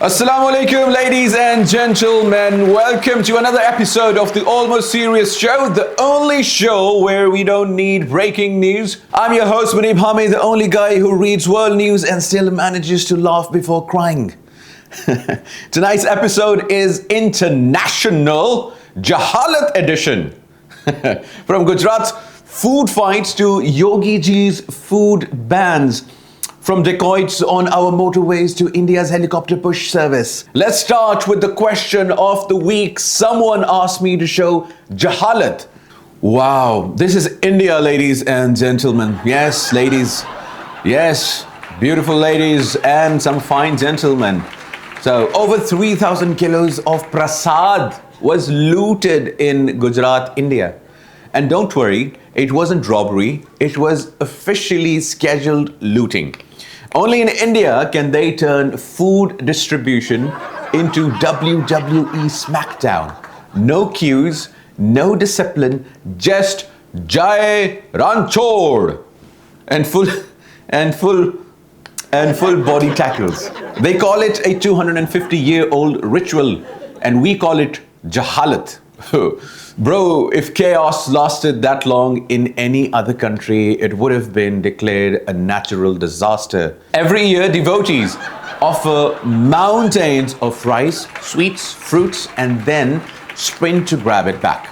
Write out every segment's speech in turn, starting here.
Assalamu alaikum, ladies and gentlemen. Welcome to another episode of the Almost Serious Show, the only show where we don't need breaking news. I'm your host, Munib Hamid, the only guy who reads world news and still manages to laugh before crying. Tonight's episode is International Jahalat Edition. From Gujarat food fights to Yogi Ji's food bans. From dacoits on our motorways to India's helicopter push service. Let's start with the question of the week. Someone asked me to show Jahalat. Wow, this is India, ladies and gentlemen. Yes, ladies. Yes, beautiful ladies and some fine gentlemen. So, over 3,000 kilos of prasad was looted in Gujarat, India. And don't worry, it wasn't robbery, it was officially scheduled looting. Only in India can they turn food distribution into WWE SmackDown. No queues, no discipline, just Jai Ranchod and full body tackles. They call it a 250-year-old ritual, and we call it Jahalat. Bro, if chaos lasted that long in any other country, it would have been declared a natural disaster. Every year, devotees offer mountains of rice, sweets, fruits, and then sprint to grab it back.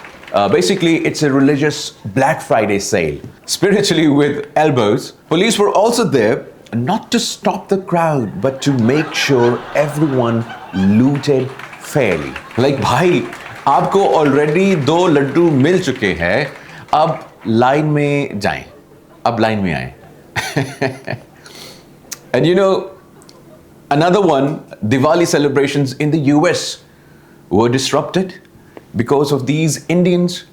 Basically, it's a religious Black Friday sale. Spiritually with elbows. Police were also there, not to stop the crowd, but to make sure everyone looted fairly. Like, bhai, आपको already 2 Laddu मिल चुके हैं, अब line में जाएं, अब line में आएं. And you know, another one, Diwali celebrations in the US were disrupted because of these Indians.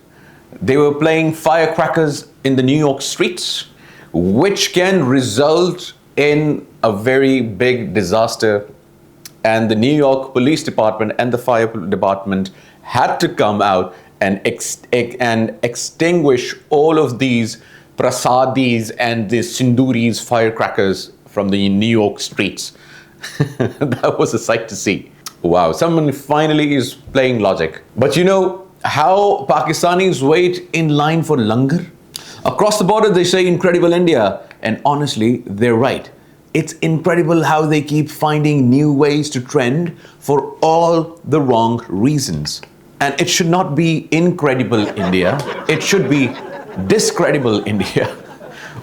They were playing firecrackers in the New York streets, which can result in a very big disaster. And the New York Police Department and the Fire Department had to come out and extinguish all of these prasadis and the sinduris, firecrackers from the New York streets. That was a sight to see. Wow, someone finally is playing logic. But you know how Pakistanis wait in line for langar? Across the border they say incredible India, and honestly, they're right. It's incredible how they keep finding new ways to trend for all the wrong reasons. And it should not be incredible India, it should be discredible India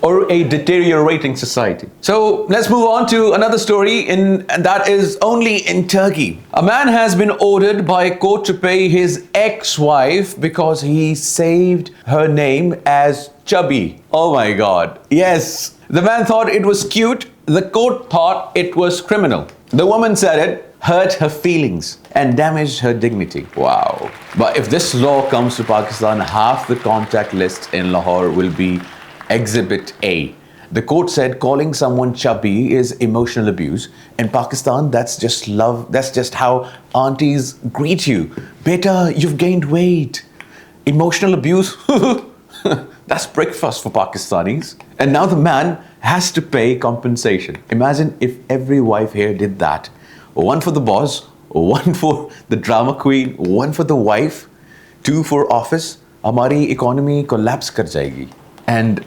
or a deteriorating society. So let's move on to another story, and that is only in Turkey. A man has been ordered by a court to pay his ex-wife because he saved her name as Chubby. Oh my God. Yes, the man thought it was cute. The court thought it was criminal. The woman said it hurt her feelings and damaged her dignity. Wow. But if this law comes to Pakistan, half the contact lists in Lahore will be Exhibit A. The court said calling someone chubby is emotional abuse. In Pakistan, that's just love. That's just how aunties greet you. Beta, you've gained weight. Emotional abuse? That's breakfast for Pakistanis. And now the man has to pay compensation. Imagine if every wife here did that. One for the boss, one for the drama queen, one for the wife, 2 for office. Hamari economy collapse kar jayegi. And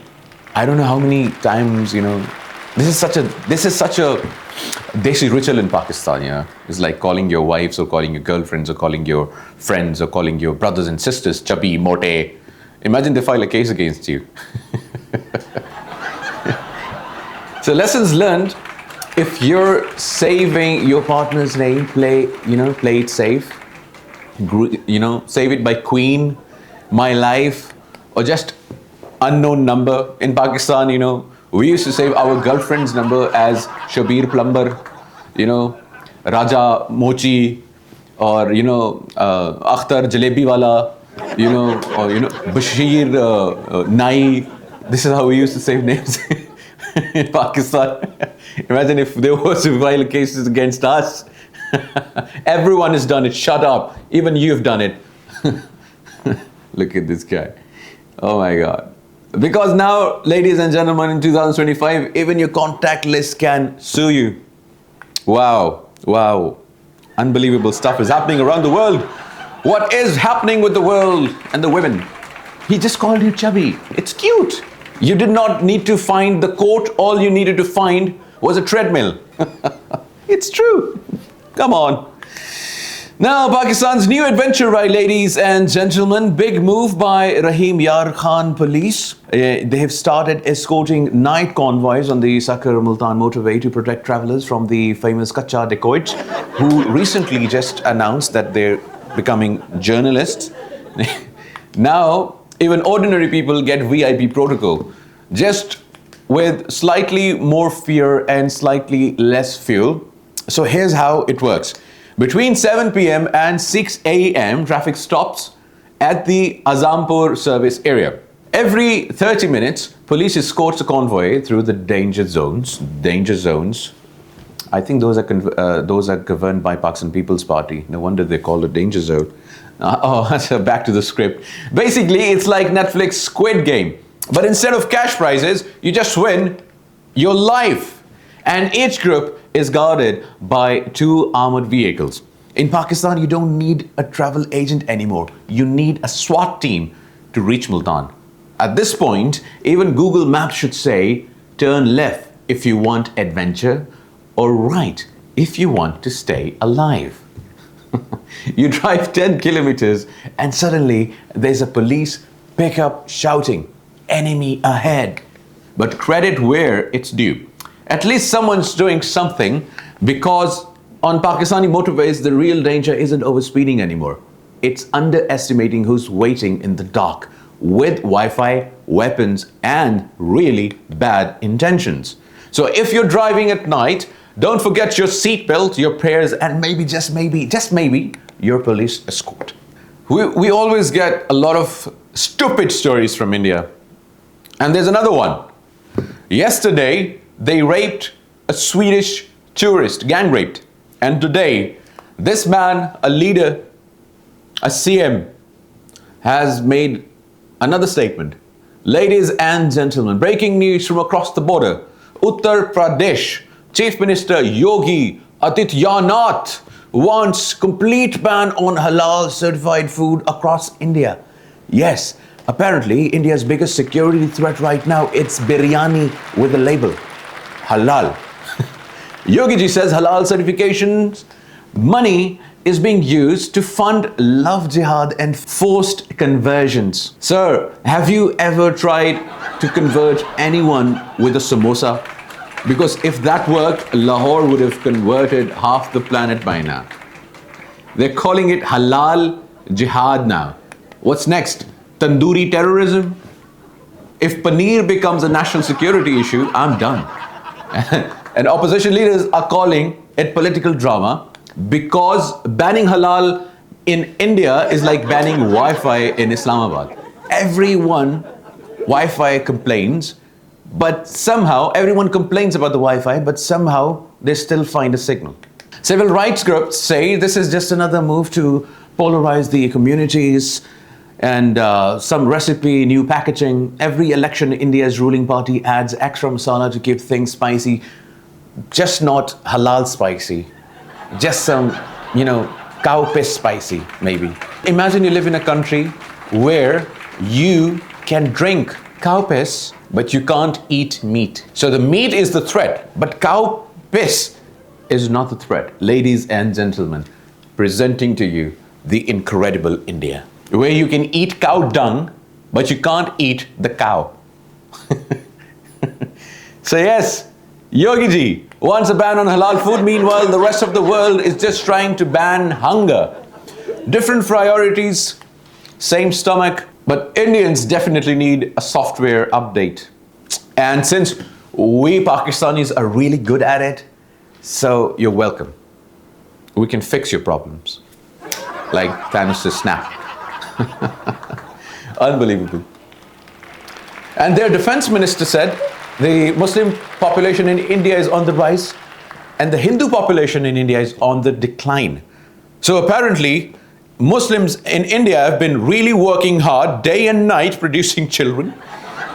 I don't know how many times, you know, this is such a desi ritual in Pakistan, yeah. It's like calling your wives or calling your girlfriends or calling your friends or calling your brothers and sisters chubby, mote. Imagine they file a case against you. So lessons learned, if you're saving your partner's name, play it safe. Save it by Queen, My Life, or just unknown number. In Pakistan, we used to save our girlfriend's number as Shabir Plumber, Raja Mochi, or Akhtar Jalebi Wala, or Bashir Nai. This is how we used to save names in Pakistan. Imagine if there was violent cases against us. Everyone has done it. Shut up. Even you've done it. Look at this guy. Oh my God. Because now, ladies and gentlemen, in 2025, even your contact list can sue you. Wow. Unbelievable stuff is happening around the world. What is happening with the world and the women? He just called you chubby. It's cute. You did not need to find the coat. All you needed to find was a treadmill. It's true. Come on. Now, Pakistan's new adventure ride, ladies and gentlemen. Big move by Rahim Yar Khan police. They have started escorting night convoys on the Sakar-Multan motorway to protect travellers from the famous Kacha dacoits, who recently just announced that they're becoming journalists. Now, even ordinary people get VIP protocol, just with slightly more fear and slightly less fuel. So here's how it works. Between 7 p.m. and 6 a.m., traffic stops at the Azampur service area. Every 30 minutes, police escorts a convoy through the danger zones. Danger zones. I think those are governed by Pakistan People's Party. No wonder they call it danger zone. So back to the script. Basically, it's like Netflix Squid Game. But instead of cash prizes, you just win your life. And each group is guarded by 2 armored vehicles. In Pakistan, you don't need a travel agent anymore. You need a SWAT team to reach Multan. At this point, even Google Maps should say, turn left if you want adventure, or right if you want to stay alive. You drive 10 kilometers and suddenly there's a police pickup shouting, enemy ahead. But credit where it's due. At least someone's doing something, because on Pakistani motorways, the real danger isn't overspeeding anymore. It's underestimating who's waiting in the dark with Wi-Fi, weapons, and really bad intentions. So if you're driving at night, don't forget your seatbelt, your prayers, and maybe, just maybe, your police escort. We always get a lot of stupid stories from India. And there's another one. Yesterday, they raped a Swedish tourist, gang raped. And today, this man, a leader, a CM, has made another statement. Ladies and gentlemen, breaking news from across the border. Uttar Pradesh Chief Minister Yogi Adityanath wants complete ban on halal certified food across India. Yes, apparently India's biggest security threat right now, it's biryani with a label. Halal. Yogi ji says halal certifications money is being used to fund love jihad and forced conversions. Sir, have you ever tried to convert anyone with a samosa? Because if that worked, Lahore would have converted half the planet by now. They're calling it halal jihad now. What's next? Tandoori terrorism? If paneer becomes a national security issue, I'm done. And opposition leaders are calling it political drama because banning halal in India is like banning Wi-Fi in Islamabad. Everyone Wi-Fi complains, but somehow everyone complains about the Wi-Fi, but somehow they still find a signal. Civil rights groups say this is just another move to polarize the communities and some recipe, new packaging. Every election, India's ruling party adds extra masala to keep things spicy. Just not halal spicy. Just some, cow piss spicy, maybe. Imagine you live in a country where you can drink cow piss, but you can't eat meat. So the meat is the threat, but cow piss is not the threat. Ladies and gentlemen, presenting to you the incredible India, where you can eat cow dung, but you can't eat the cow. So yes, Yogi ji wants a ban on halal food. Meanwhile, the rest of the world is just trying to ban hunger. Different priorities, same stomach, but Indians definitely need a software update. And since we Pakistanis are really good at it, so you're welcome. We can fix your problems. Like Thanos' snap. Unbelievable. And their defense minister said the Muslim population in India is on the rise and the Hindu population in India is on the decline. So apparently, Muslims in India have been really working hard day and night producing children,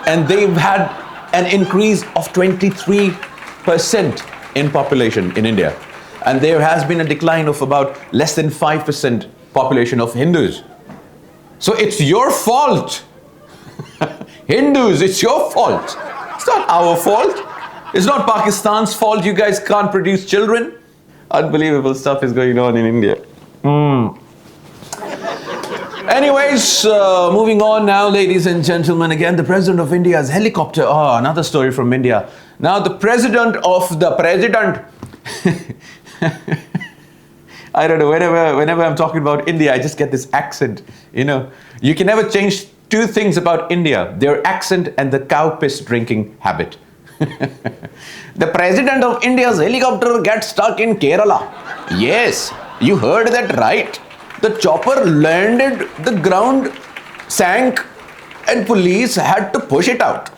and they've had an increase of 23% in population in India. And there has been a decline of about less than 5% population of Hindus. So it's your fault. Hindus, it's your fault. It's not our fault. It's not Pakistan's fault you guys can't produce children. Unbelievable stuff is going on in India. Anyways, moving on now, ladies and gentlemen. Again, the president of India's helicopter. Oh, another story from India. Now, the president of the president. I don't know, whenever I'm talking about India, I just get this accent. You know, you can never change two things about India: their accent and the cow piss drinking habit. The president of India's helicopter gets stuck in Kerala. Yes, you heard that right. The chopper landed, the ground sank, and police had to push it out.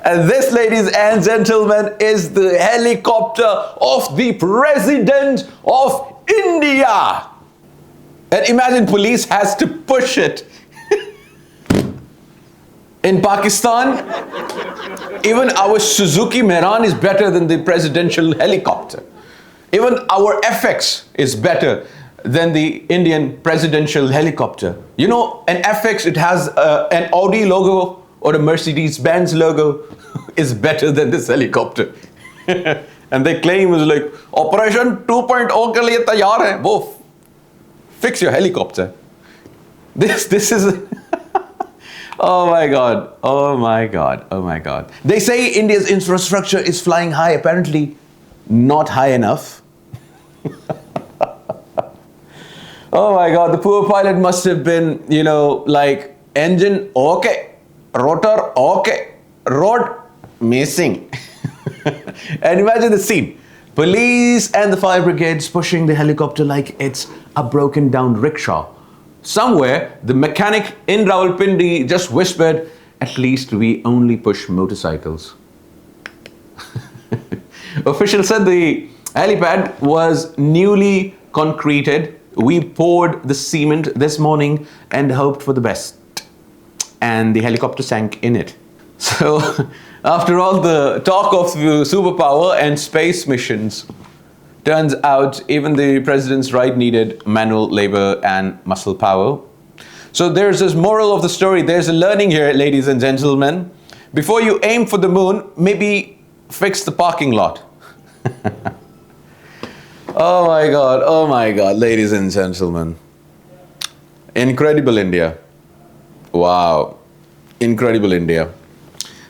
And this, ladies and gentlemen, is the helicopter of the President of India. And imagine police has to push it. In Pakistan, even our Suzuki Mehran is better than the presidential helicopter. Even our FX is better than the Indian presidential helicopter. You know, an FX, it has an Audi logo or a Mercedes-Benz logo is better than this helicopter. And they claim it was like, Operation 2.0 ke liye taiyar hai, wo fix your helicopter. This is... Oh my God, oh my God, oh my God. They say India's infrastructure is flying high, apparently not high enough. Oh my God, the poor pilot must have been, you know, like engine, okay, rotor, okay, rod, missing. And imagine the scene. Police and the fire brigades pushing the helicopter like it's a broken down rickshaw. Somewhere, the mechanic in Rawalpindi just whispered, at least we only push motorcycles. Officials said the helipad was newly concreted. We poured the cement this morning and hoped for the best. And the helicopter sank in it. So, after all the talk of superpower and space missions, turns out even the president's ride needed manual labor and muscle power. So there's this moral of the story. There's a learning here, ladies and gentlemen. Before you aim for the moon, maybe fix the parking lot. Oh my God, ladies and gentlemen. Incredible India. Wow, incredible India.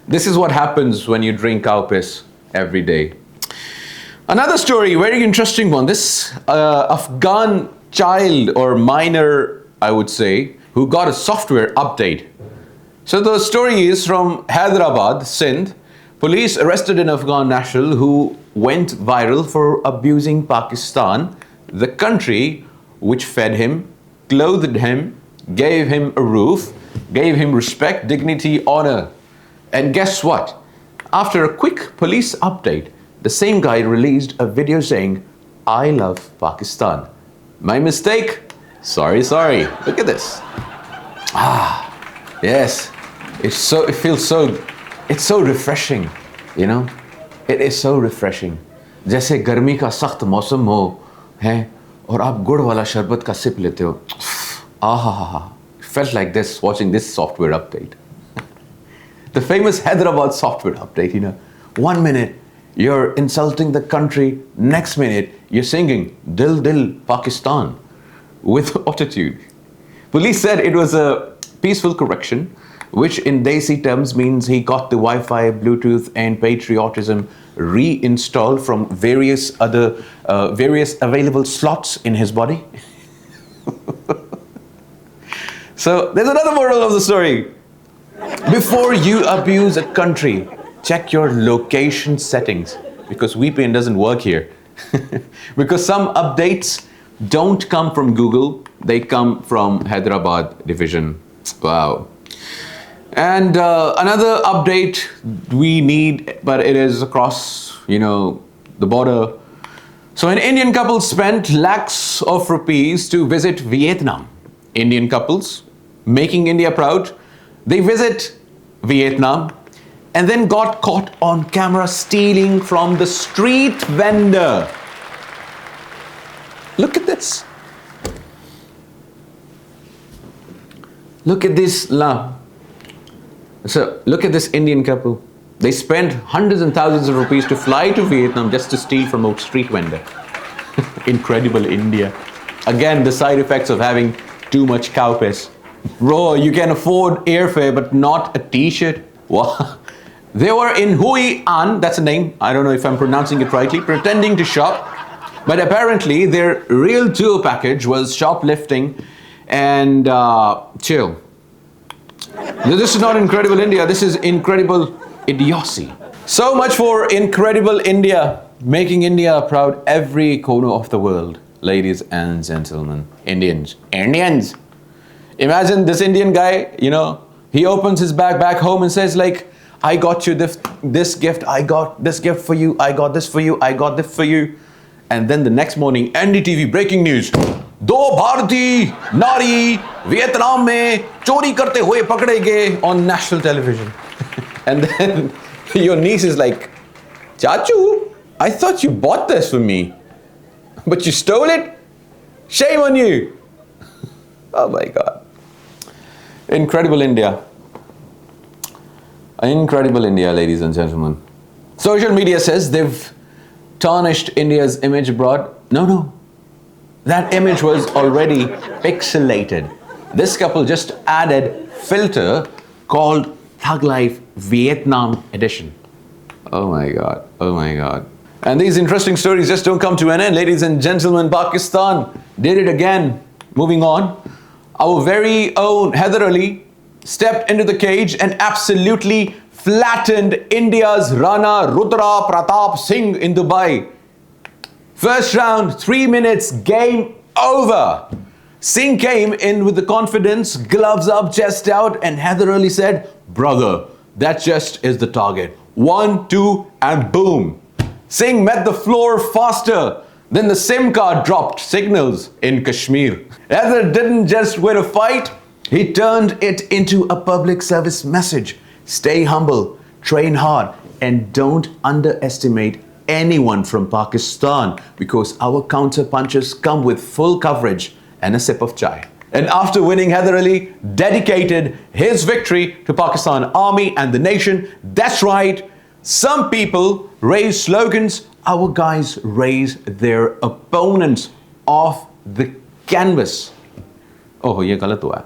This is what happens when you drink cow piss every day. Another story, very interesting one. This Afghan child or minor, I would say, who got a software update. So the story is from Hyderabad, Sindh. Police arrested an Afghan national who went viral for abusing Pakistan, the country which fed him, clothed him, gave him a roof, gave him respect, dignity, honor. And guess what? After a quick police update, the same guy released a video saying, I love Pakistan. My mistake? Sorry. Look at this. Yes. It's so refreshing, you know. It is so refreshing. जैसे गर्मी का सख्त मौसम हो है और आप गुड़ वाला शरबत का सिप लेते हो. Felt like this watching this software update. The famous Hyderabad software update, you know. 1 minute you're insulting the country, next minute you're singing Dil Dil Pakistan with autotune. Police said it was a peaceful correction, which in Desi terms means he got the Wi-Fi, Bluetooth and patriotism reinstalled from various available slots in his body. So there's another moral of the story. Before you abuse a country, check your location settings, because VPN doesn't work here. Because some updates don't come from Google, they come from Hyderabad division. Wow. And another update we need, but it is across, you know, the border. So an Indian couple spent lakhs of rupees to visit Vietnam. Indian couples making India proud. They visit Vietnam and then got caught on camera stealing from the street vendor. Look at this. Look at this. So look at this Indian couple. They spent hundreds and thousands of rupees to fly to Vietnam just to steal from a street vendor. Incredible India. Again, the side effects of having too much cow piss. Bro, you can afford airfare but not a t-shirt. What? They were in Hoi An, that's a name, I don't know if I'm pronouncing it rightly, pretending to shop. But apparently their real tour package was shoplifting and chill. This is not incredible India, this is incredible idiocy. So much for incredible India, making India proud every corner of the world. Ladies and gentlemen, Indians. Imagine this Indian guy, he opens his bag back home and says like, I got you this gift, I got this gift for you, I got this for you, I got this for you. And then the next morning, NDTV breaking news. दो भारतीय नारी Vietnam में चोरी करते हुए पकड़े गए on national television. And then your niece is like, Chachu, I thought you bought this for me, but you stole it? Shame on you. Oh my God. Incredible India. Incredible India, ladies and gentlemen. Social media says they've tarnished India's image abroad. No. That image was already pixelated. This couple just added filter called Thug Life Vietnam Edition. Oh my God. And these interesting stories just don't come to an end. Ladies and gentlemen, Pakistan did it again. Moving on. Our very own Haider Ali stepped into the cage and absolutely flattened India's Rana Rudra Pratap Singh in Dubai. First round, 3 minutes, game over. Singh came in with the confidence, gloves up, chest out, and Haider Ali said, brother, that just is the target. 1, 2, and boom. Singh met the floor faster than the SIM card dropped signals in Kashmir. Haider didn't just win a fight, he turned it into a public service message. Stay humble, train hard, and don't underestimate anyone from Pakistan, because our counter punches come with full coverage and a sip of chai. And after winning, Haider Ali dedicated his victory to Pakistan Army and the nation. That's right, some people raise slogans, our guys raise their opponents off the canvas. Oh, ye galat hua.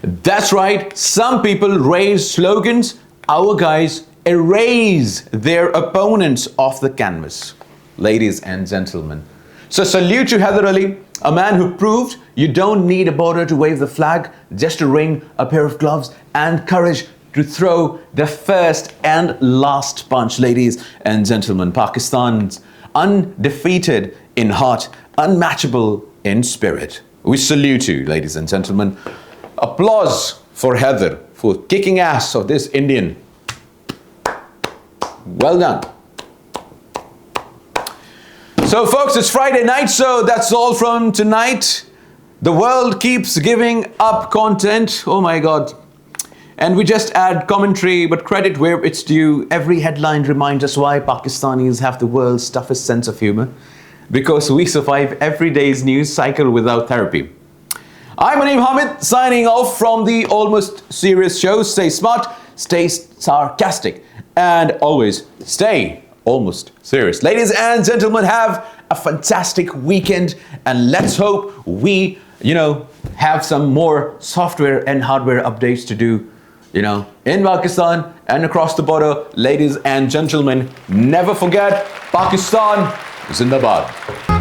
That's right, some people raise slogans, our guys erase their opponents off the canvas. Ladies and gentlemen. So salute to Haider Ali, a man who proved you don't need a border to wave the flag, just a ring, a pair of gloves, and courage to throw the first and last punch. Ladies and gentlemen, Pakistan's undefeated in heart, unmatchable in spirit. We salute you, ladies and gentlemen. Applause for Haider for kicking ass of this Indian. Well done. So folks, it's Friday night, so that's all from tonight. The world keeps giving up content. Oh my God. And we just add commentary, but credit where it's due. Every headline reminds us why Pakistanis have the world's toughest sense of humor. Because we survive every day's news cycle without therapy. I'm Munib Hamid, signing off from the Almost Serious show. Stay smart, stay sarcastic, and always stay almost serious. Ladies and gentlemen, have a fantastic weekend, and let's hope we, have some more software and hardware updates to do, in Pakistan and across the border. Ladies and gentlemen, never forget, Pakistan Zindabad.